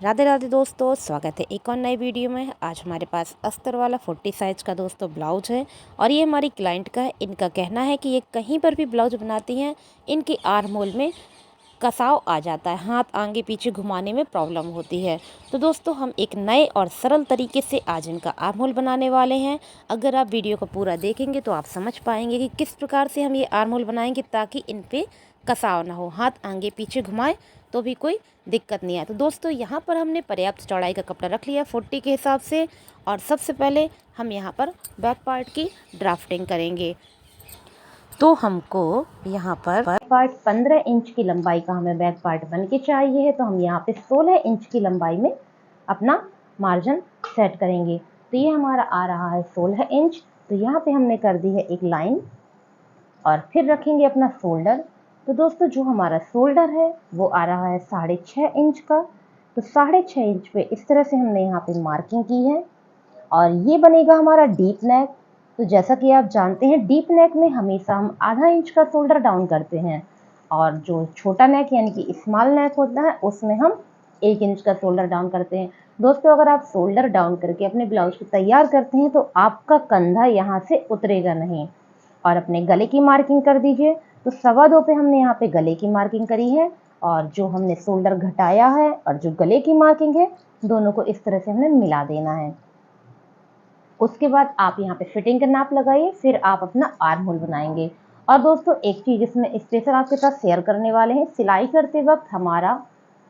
राधे राधे दोस्तों, स्वागत है एक और नई वीडियो में। आज हमारे पास अस्तर वाला 40 साइज का दोस्तों ब्लाउज है और ये हमारी क्लाइंट का है। इनका कहना है कि ये कहीं पर भी ब्लाउज बनाती हैं, इनकी आर्म होल में कसाव आ जाता है, हाथ आगे पीछे घुमाने में प्रॉब्लम होती है। तो दोस्तों हम एक नए और सरल तरीके से आज इनका आर्म होल बनाने वाले हैं। अगर आप वीडियो को पूरा देखेंगे तो आप समझ पाएंगे कि किस प्रकार से हम ये आर्म होल बनाएंगे ताकि इन पे कसाव ना हो, हाथ आगे पीछे घुमाएं तो भी कोई दिक्कत नहीं आए। तो दोस्तों यहाँ पर हमने पर्याप्त चौड़ाई का कपड़ा रख लिया 40 के हिसाब से। और सबसे पहले हम यहाँ पर बैक पार्ट की ड्राफ्टिंग करेंगे। तो हमको यहाँ पर बैक पार्ट 15 इंच की लंबाई का हमें बैक पार्ट बन के चाहिए है। तो हम यहाँ पे 16 इंच की लंबाई में अपना मार्जिन सेट करेंगे। तो ये हमारा आ रहा है 16 इंच। तो यहाँ पे हमने कर दी है एक लाइन और फिर रखेंगे अपना शोल्डर। तो दोस्तों जो हमारा शोल्डर है वो आ रहा है 6.5 इंच का। तो 6.5 इंच पे इस तरह से हमने यहाँ पे मार्किंग की है और ये बनेगा हमारा डीप नेक। तो जैसा कि आप जानते हैं डीप नेक में हमेशा हम आधा इंच का शोल्डर डाउन करते हैं और जो छोटा नेक यानी कि स्मॉल नेक होता है उसमें हम 1 इंच का शोल्डर डाउन करते हैं। दोस्तों अगर आप शोल्डर डाउन करके अपने ब्लाउज को तैयार करते हैं तो आपका कंधा यहाँ से उतरेगा नहीं। और अपने गले की मार्किंग कर दीजिए। तो 2.25 पे हमने यहाँ पे गले की मार्किंग करी है और जो हमने शोल्डर घटाया है और जो गले की मार्किंग है दोनों को इस तरह से हमें मिला देना है। उसके बाद आप यहाँ पे फिटिंग का नाप लगाइए, फिर आप अपना आर्म होल बनाएंगे। और दोस्तों एक चीज़ इसमें स्पेशल आपके साथ शेयर करने वाले हैं। सिलाई करते वक्त हमारा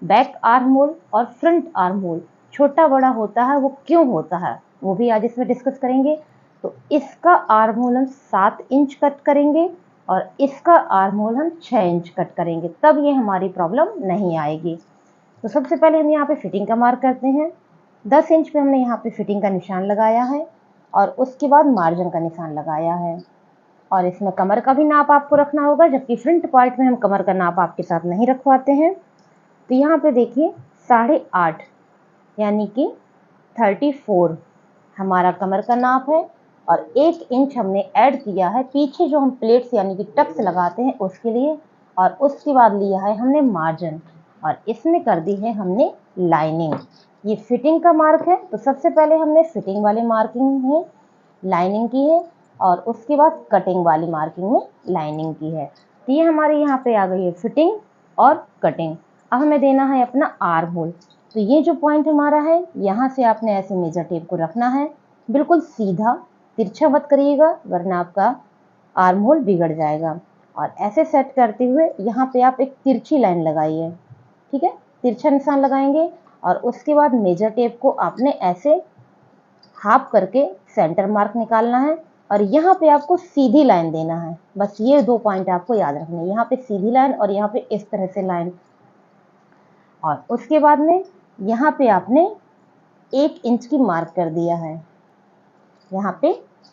बैक आर्म होल और फ्रंट आर्म होल छोटा बड़ा होता है, वो क्यों होता है वो भी आज इसमें डिस्कस करेंगे। तो इसका आर्म होल हम 7 इंच कट करेंगे और इसका आर्म होल हम 6 इंच कट करेंगे, तब ये हमारी प्रॉब्लम नहीं आएगी। तो सबसे पहले हम यहाँ पे फिटिंग का मार्क करते हैं। 10 इंच पे हमने यहाँ पे फिटिंग का निशान लगाया है और उसके बाद मार्जिन का निशान लगाया है। और इसमें कमर का भी नाप आपको रखना होगा, जबकि फ्रंट पार्ट में हम कमर का नाप आपके साथ नहीं रखवाते हैं। तो यहाँ पे देखिए 8.5 यानी कि 34 हमारा कमर का नाप है और 1 इंच हमने ऐड किया है पीछे जो हम प्लेट्स यानी कि टक्स लगाते हैं उसके लिए। और उसके बाद लिया है हमने मार्जिन और इसमें कर दी है हमने लाइनिंग। ये फिटिंग का मार्क है। तो सबसे पहले हमने फिटिंग वाले मार्किंग में लाइनिंग की है और उसके बाद कटिंग वाली मार्किंग में लाइनिंग की है। तो ये हमारे यहाँ पे आ गई है फिटिंग और कटिंग। अब हमें देना है अपना आर्म होल। तो ये जो पॉइंट हमारा है यहाँ से आपने ऐसे मेजर टेप को रखना है, बिल्कुल सीधा, तिरछा मत करिएगा वरना आपका आर्म होल बिगड़ जाएगा। और ऐसे सेट करते हुए यहाँ पे आप एक तिरछी लाइन लगाइए, ठीक है, तिरछा निशान लगाएंगे और उसके बाद मेजर टेप को आपने ऐसे हाफ करके सेंटर मार्क निकालना है और यहाँ पे आपको सीधी लाइन देना है। बस ये 2 पॉइंट आपको याद रखने हैं, यहाँ पे सीधी लाइन और यहाँ पे इस तरह से लाइन। और उसके बाद में यहाँ पे आपने 1 इंच की मार्क कर दिया है। यहाँ पे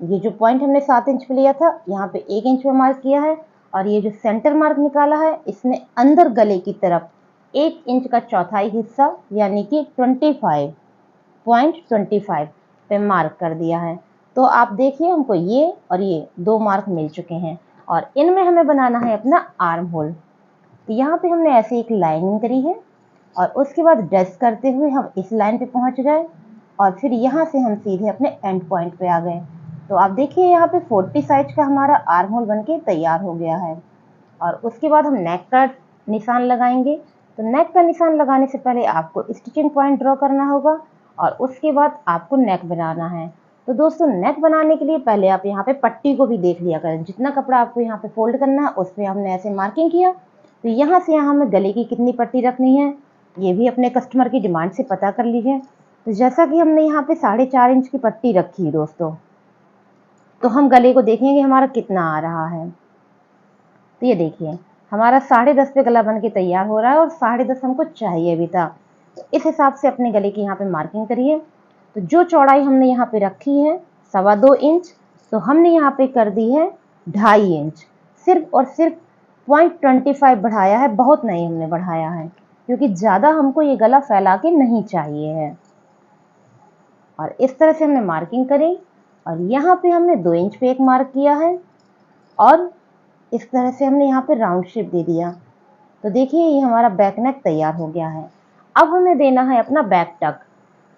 ये जो पॉइंट हमने 7 इंच पे लिया था यहाँ पे 1 इंच पे मार्क किया है और ये जो सेंटर मार्क निकाला है इसमें अंदर गले की तरफ 1 इंच का चौथाई हिस्सा यानी कि 25.25 पे मार्क कर दिया है। तो आप देखिए हमको ये और ये 2 मार्क मिल चुके हैं और इनमें हमें बनाना है अपना आर्म होल। तो यहाँ पे हमने ऐसे एक लाइनिंग करी है और उसके बाद डैश करते हुए हम इस लाइन पे पहुँच गए और फिर यहाँ से हम सीधे अपने एंड पॉइंट पे आ गए। तो आप देखिए यहाँ पे 40 साइज का हमारा आर्म होल बनके तैयार हो गया है। और उसके बाद हम नेक का निशान लगाएंगे। तो नेक का निशान लगाने से पहले आपको स्टिचिंग पॉइंट ड्रॉ करना होगा और उसके बाद आपको नेक बनाना है। तो दोस्तों नेक बनाने के लिए पहले आप यहाँ पे पट्टी को भी देख लिया करें। जितना कपड़ा आपको यहाँ पे फोल्ड करना है उस पर हमने ऐसे मार्किंग किया। तो यहाँ से यहाँ हमें गले की कितनी पट्टी रखनी है ये भी अपने कस्टमर की डिमांड से पता कर लीजिए। तो जैसा कि हमने यहाँ पे 4.5 इंच की पट्टी रखी दोस्तों, तो हम गले को देखेंगे हमारा कितना आ रहा है। तो ये देखिए हमारा 10.5 पे गला बन के तैयार हो रहा है और 10.5 हमको चाहिए भी था। तो इस हिसाब से अपने गले की यहाँ पे मार्किंग करिए। तो जो चौड़ाई हमने यहाँ पे रखी है 2.25 इंच, तो हमने यहाँ पे कर दी है 2.5 इंच। सिर्फ और सिर्फ 0.25 बढ़ाया है, बहुत नहीं हमने बढ़ाया है क्योंकि ज़्यादा हमको ये गला फैला के नहीं चाहिए है। और इस तरह से हमने मार्किंग करी और यहाँ पे हमने 2 इंच पे एक मार्क किया है और इस तरह से हमने यहाँ पे राउंड शेप दे दिया। तो देखिए ये हमारा बैक नेक तैयार हो गया है। अब हमें देना है अपना बैक टक।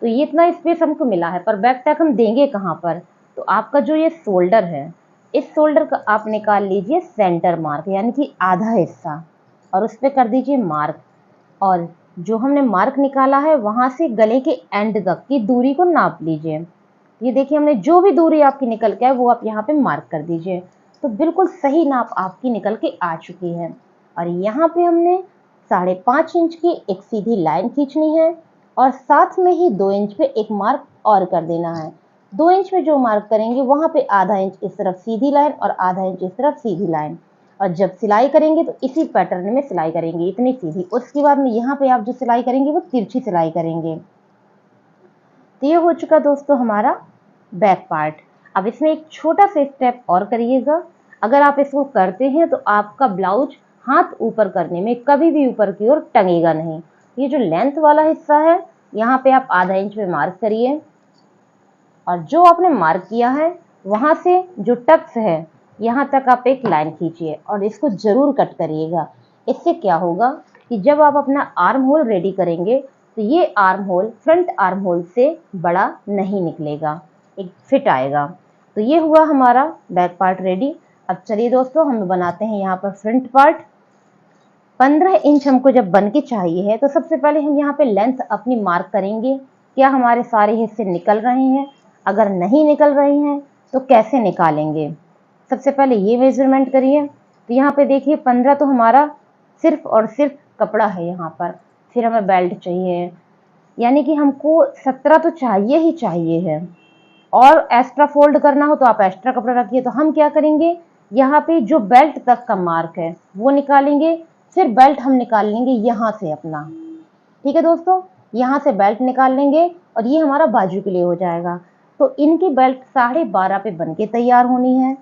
तो ये इतना स्पेस हमको मिला है, पर बैक टक हम देंगे कहाँ पर? तो आपका जो ये शोल्डर है, इस शोल्डर का आप निकाल लीजिए सेंटर मार्क, यानी कि आधा हिस्सा, और उस पर कर दीजिए मार्क। और जो हमने मार्क निकाला है वहां से गले के एंड तक की दूरी को नाप लीजिए। ये देखिए, हमने जो भी दूरी आपकी निकल के है वो आप यहाँ पे मार्क कर दीजिए। तो बिल्कुल सही नाप आपकी निकल के आ चुकी है। और यहाँ पे हमने 5.5 इंच की एक सीधी लाइन खींचनी है, और साथ में ही 2 इंच पे एक मार्क और कर देना है। 2 इंच पे जो मार्क करेंगे वहां पे आधा इंच इस तरफ सीधी लाइन और आधा इंच इस तरफ सीधी लाइन। और जब सिलाई करेंगे तो इसी पैटर्न में सिलाई करेंगे, इतनी सीधी। उसके बाद में यहाँ पे आप जो सिलाई करेंगे वो तिरछी सिलाई करेंगे। तो ये हो चुका दोस्तों हमारा बैक पार्ट। अब इसमें एक छोटा सा स्टेप और करिएगा। अगर आप इसको करते हैं तो आपका ब्लाउज हाथ ऊपर करने में कभी भी ऊपर की ओर टंगेगा नहीं। ये जो लेंथ वाला हिस्सा है, यहाँ पे आप आधा इंच पे मार्क करिए, और जो आपने मार्क किया है वहां से जो टक्स है यहाँ तक आप एक लाइन खींचिए, और इसको जरूर कट करिएगा। इससे क्या होगा कि जब आप अपना आर्म होल रेडी करेंगे तो ये arm hole front arm hole से बड़ा नहीं निकलेगा, एक फिट आएगा। तो ये हुआ हमारा बैक पार्ट रेडी। अब चलिए दोस्तों, हम बनाते हैं यहाँ पर फ्रंट पार्ट। 15 इंच हमको जब बन के चाहिए है, तो सबसे पहले हम यहाँ पे लेंथ अपनी मार्क करेंगे। क्या हमारे सारे हिस्से निकल रहे हैं? अगर नहीं निकल रहे हैं तो कैसे निकालेंगे? सबसे पहले ये मेजरमेंट करिए। तो यहाँ पे देखिए 15 तो हमारा सिर्फ और सिर्फ कपड़ा है यहाँ पर। फिर हमें बेल्ट चाहिए, यानी कि हमको 17 तो चाहिए ही चाहिए है। और एक्स्ट्रा फोल्ड करना हो तो आप एक्स्ट्रा कपड़ा रखिए। तो हम क्या करेंगे, यहाँ पे जो बेल्ट तक का मार्क है वो निकालेंगे, फिर बेल्ट हम निकाल लेंगे यहाँ से अपना। ठीक है दोस्तों, यहाँ से बेल्ट निकाल लेंगे और ये हमारा बाजू के लिए हो जाएगा। तो इनकी बेल्ट 12.5 पे बन के तैयार होनी है।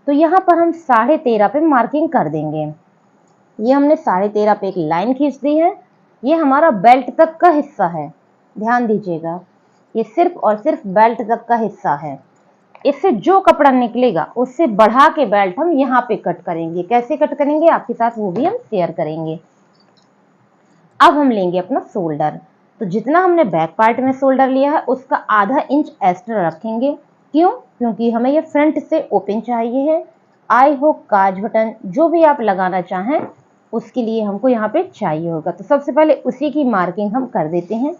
तो यहाँ पर हम 13.5 पे मार्किंग कर देंगे। ये हमने 13.5 पे एक लाइन खींच दी है। ये हमारा बेल्ट तक का हिस्सा है, ध्यान दीजिएगा, ये सिर्फ और सिर्फ बेल्ट तक का हिस्सा है। इससे जो कपड़ा निकलेगा उससे बढ़ा के बेल्ट हम यहाँ पे कट करेंगे। कैसे कट करेंगे आपके साथ वो भी हम शेयर करेंगे। अब हम लेंगे अपना शोल्डर। तो जितना हमने बैक पार्ट में शोल्डर लिया है उसका आधा इंच एक्स्ट्रा रखेंगे। क्यों? क्योंकि हमें ये फ्रंट से ओपन चाहिए है। आई हो काज बटन जो भी आप लगाना चाहें उसके लिए हमको यहाँ पे चाहिए होगा। तो सबसे पहले उसी की मार्किंग हम कर देते हैं।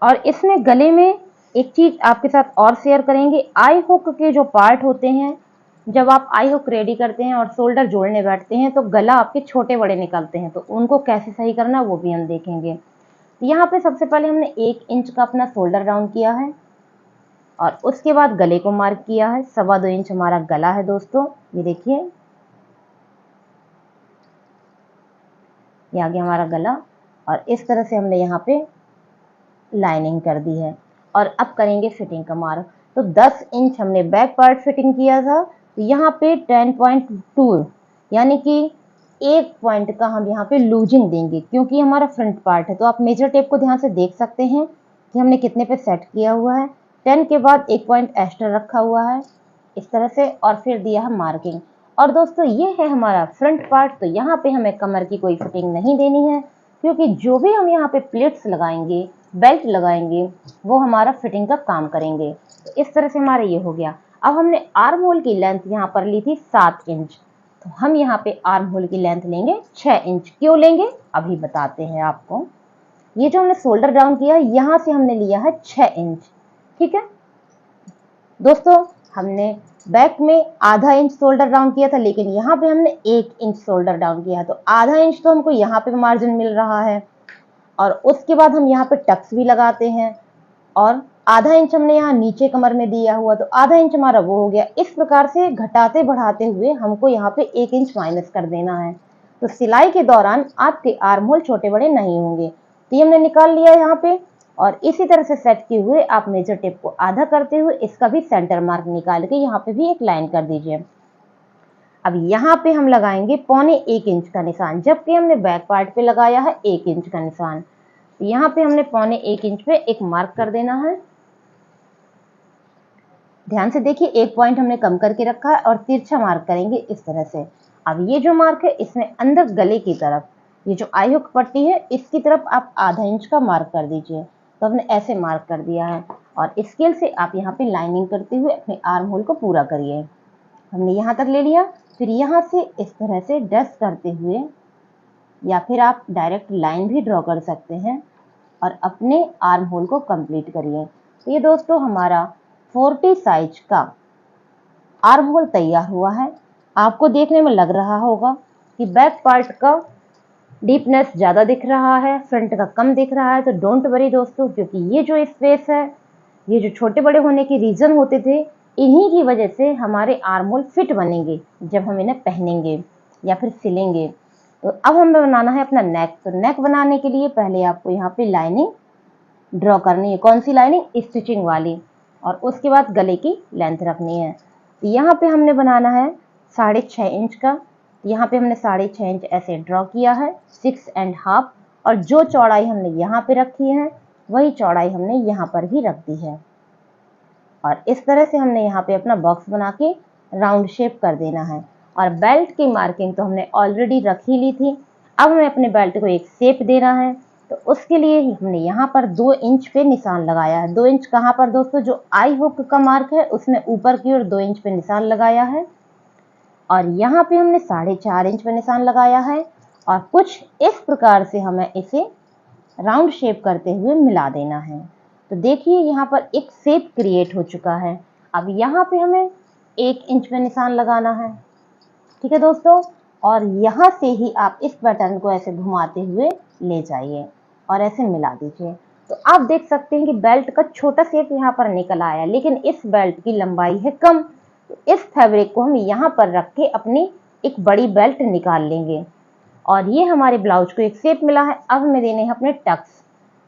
और इसमें गले में एक चीज आपके साथ और शेयर करेंगे। आई हुक के जो पार्ट होते हैं, जब आप आई हुक रेडी करते हैं और शोल्डर जोड़ने बैठते हैं तो गला आपके छोटे बड़े निकलते हैं, तो उनको कैसे सही करना वो भी हम देखेंगे। तो यहाँ पे सबसे पहले हमने 1 इंच का अपना शोल्डर राउंड किया है, और उसके बाद गले को मार्क किया है। 2.25 इंच हमारा गला है दोस्तों, ये देखिए, ये आ गया हमारा गला। और इस तरह से हमने यहाँ पे लाइनिंग कर दी है। और अब करेंगे फिटिंग का मार्क। तो 10 इंच हमने बैक पार्ट फिटिंग किया था, तो यहाँ पे 10.2 यानी कि 1 पॉइंट का हम यहाँ पे लूजिंग देंगे, क्योंकि हमारा फ्रंट पार्ट है। तो आप मेजर टेप को ध्यान से देख सकते हैं कि हमने कितने पे सेट किया हुआ है। 10 के बाद 1 पॉइंट एक्स्ट्रा रखा हुआ है इस तरह से, और फिर दिया है मार्किंग। और दोस्तों ये है हमारा फ्रंट पार्ट। तो यहाँ पे हमें कमर की कोई फिटिंग नहीं देनी है, क्योंकि जो भी हम यहाँ पे प्लेट्स लगाएंगे, बेल्ट लगाएंगे, वो हमारा फिटिंग का काम करेंगे। तो इस तरह से हमारा ये हो गया। अब हमने आर्म होल की लेंथ यहाँ पर ली थी 7 इंच, तो हम यहाँ पे आर्म होल की लेंथ लेंगे 6 इंच। क्यों लेंगे अभी बताते हैं आपको। ये जो हमने शोल्डर डाउन किया यहाँ से हमने लिया है 6 इंच। ठीक है दोस्तों, हमने बैक में आधा इंच शोल्डर डाउन किया था, लेकिन यहाँ पे हमने 1 इंच शोल्डर डाउन किया है। तो आधा इंच तो हमको यहाँ पे मार्जिन मिल रहा है, और उसके बाद हम यहाँ पे टक्स भी लगाते हैं, और आधा इंच हमने यहाँ नीचे कमर में दिया हुआ, तो आधा इंच हमारा वो हो गया। इस प्रकार से घटाते बढ़ाते हुए हमको यहाँ पे 1 इंच माइनस कर देना है। तो सिलाई के दौरान आपके आर्म होल छोटे बड़े नहीं होंगे। तो ये हमने निकाल लिया यहाँ पे, और इसी तरह से सेट किए हुए आप मेजर टेप को आधा करते हुए इसका भी सेंटर मार्क निकाल के यहाँ पे भी एक लाइन कर दीजिए। अब यहाँ पे हम लगाएंगे 1.25 इंच का निशान, जबकि हमने बैक पार्ट पे लगाया है 1 इंच का निशान। यहाँ पे हमने 1.25 इंच पे एक मार्क कर देना है। ध्यान से देखिए, 1 पॉइंट हमने कम करके रखा है और तिरछा मार्क करेंगे इस तरह से। अब ये जो मार्क है इसमें अंदर गले की तरफ ये जो आई हुक पट्टी है इसकी तरफ आप आधा इंच का मार्क कर दीजिए। तो हमने ऐसे मार्क कर दिया है और स्केल से आप यहाँ पे लाइनिंग करते हुए अपने आर्म होल को पूरा करिए। हमने यहाँ तक ले लिया, फिर यहाँ से इस तरह से डस्ट करते हुए या फिर आप डायरेक्ट लाइन भी ड्रॉ कर सकते हैं और अपने आर्म होल को कंप्लीट करिए। तो ये दोस्तों हमारा 40 साइज का आर्म होल तैयार हुआ है। आपको देखने में लग रहा होगा कि बैक पार्ट का डीपनेस ज़्यादा दिख रहा है, फ्रंट का कम दिख रहा है। तो डोंट वरी दोस्तों, क्योंकि ये जो स्पेस है, ये जो छोटे बड़े होने के रीज़न होते थे, इन्हीं की वजह से हमारे आर्म होल फिट बनेंगे जब हम इन्हें पहनेंगे या फिर सिलेंगे। तो अब हमें बनाना है अपना नेक। तो नेक बनाने के लिए पहले आपको यहाँ पे लाइनिंग ड्रॉ करनी है। कौन सी लाइनिंग? स्टिचिंग वाली। और उसके बाद गले की लेंथ रखनी है। तो यहाँ पे हमने बनाना है 6.5 इंच का। यहाँ पे हमने 6.5 इंच ऐसे ड्रॉ किया है, 6.5। और जो चौड़ाई हमने यहाँ पे रखी है वही चौड़ाई हमने यहाँ पर भी रख दी है। और इस तरह से हमने यहाँ पे अपना बॉक्स बना के राउंड शेप कर देना है। और बेल्ट की मार्किंग तो हमने ऑलरेडी रख ही ली थी। अब हमें अपने बेल्ट को एक शेप देना है। तो उसके लिए हमने यहाँ पर 2 इंच पे निशान लगाया है। 2 इंच कहाँ पर दोस्तों? जो आई हुक का मार्क है उसमें ऊपर की ओर 2 इंच पे निशान लगाया है। और यहाँ पे हमने 4.5 इंच पे निशान लगाया है। और कुछ इस प्रकार से हमें इसे राउंड शेप करते हुए मिला देना है। तो देखिए यहाँ पर एक शेप क्रिएट हो चुका है। अब यहाँ पे हमें 1 इंच पे निशान लगाना है। ठीक है दोस्तों, और यहाँ से ही आप इस पैटर्न को ऐसे घुमाते हुए ले जाइए और ऐसे मिला दीजिए। तो आप देख सकते हैं कि बेल्ट का छोटा शेप यहाँ पर निकल आया, लेकिन इस बेल्ट की लंबाई है कम। तो इस फैब्रिक को हम यहाँ पर रख के अपनी एक बड़ी बेल्ट निकाल लेंगे। और ये हमारे ब्लाउज को एक शेप मिला है। अब हमें देने हैं अपने टक्स।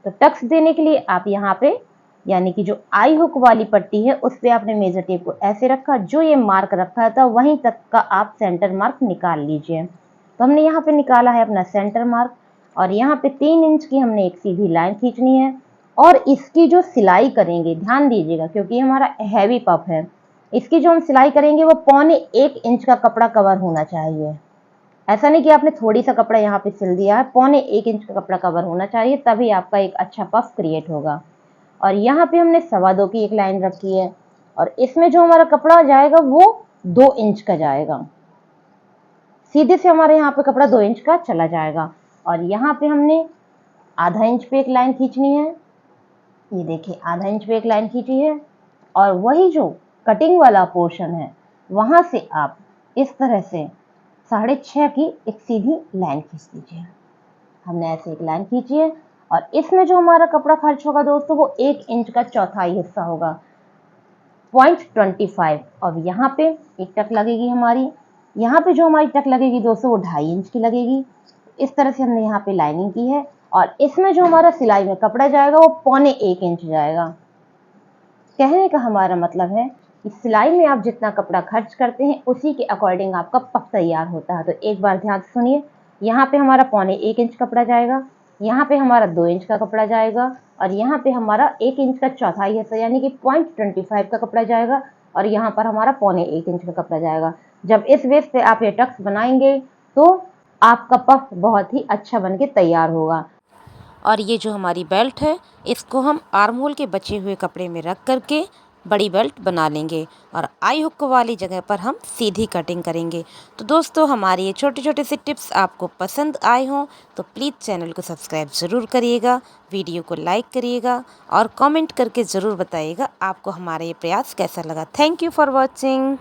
तो टक्स देने के लिए आप यहाँ पे यानी कि जो आई हुक वाली पट्टी है उस पे आपने मेजर टेप को ऐसे रखा, जो ये मार्क रखा था वहीं तक का आप सेंटर मार्क निकाल लीजिए। तो हमने यहाँ पे निकाला है अपना सेंटर मार्क। और यहाँ पे 3 इंच की हमने एक सीधी लाइन खींचनी है। और इसकी जो सिलाई करेंगे, ध्यान दीजिएगा क्योंकि हमारा हैवी पफ है, इसकी जो हम सिलाई करेंगे वो 1.25 इंच का कपड़ा कवर होना चाहिए। ऐसा नहीं कि आपने थोड़ी सा कपड़ा यहाँ पे सिल दिया है, 1.25 इंच का कपड़ा कवर होना चाहिए, तभी आपका एक अच्छा पफ क्रिएट होगा। और यहाँ पे हमने 2.25 की एक लाइन रखी है। और इसमें जो हमारा कपड़ा जाएगा वो 2 इंच का जाएगा। सीधे से हमारे यहाँ पे कपड़ा 2 इंच का चला जाएगा। और यहाँ पे हमने आधा इंच पे एक लाइन खींचनी है। ये देखिए आधा इंच पे एक लाइन खींची है। और वही जो कटिंग वाला पोर्शन है वहां से आप इस तरह से 6.5 की एक सीधी लाइन खींच दीजिए। हमने ऐसे एक लाइन खींची है। और इसमें जो हमारा कपड़ा खर्च होगा दोस्तों वो 1 इंच का चौथाई हिस्सा होगा, 0.25। और यहाँ पे एक टक लगेगी हमारी। यहाँ पे जो हमारी टक लगेगी दोस्तों वो 2.5 इंच की लगेगी। इस तरह से हमने यहाँ पे लाइनिंग की है। और इसमें जो हमारा सिलाई में कपड़ा जाएगा वो 1.25 इंच जाएगा। कहने का हमारा मतलब है कि सिलाई में आप जितना कपड़ा खर्च करते हैं उसी के अकॉर्डिंग आपका पफ तैयार होता है। तो एक बार ध्यान से सुनिए, यहाँ पे हमारा 1.25 इंच कपड़ा जाएगा, यहाँ पे हमारा 2 इंच का कपड़ा जाएगा, और यहाँ पे हमारा 1 इंच का चौथाई हिस्सा यानी कि 0.25 का कपड़ा जाएगा, और यहाँ पर हमारा 1.25 इंच का कपड़ा जाएगा। जब इस बेस पे आप ये टक्स बनाएंगे तो आपका पफ बहुत ही अच्छा बन के तैयार होगा। और ये जो हमारी बेल्ट है इसको हम आर्म होल के बचे हुए कपड़े में रख करके बड़ी बेल्ट बना लेंगे और आई हुक वाली जगह पर हम सीधी कटिंग करेंगे। तो दोस्तों हमारी ये छोटे छोटे से टिप्स आपको पसंद आए हों तो प्लीज़ चैनल को सब्सक्राइब ज़रूर करिएगा, वीडियो को लाइक करिएगा और कमेंट करके ज़रूर बताइएगा आपको हमारा ये प्रयास कैसा लगा। Thank you for watching.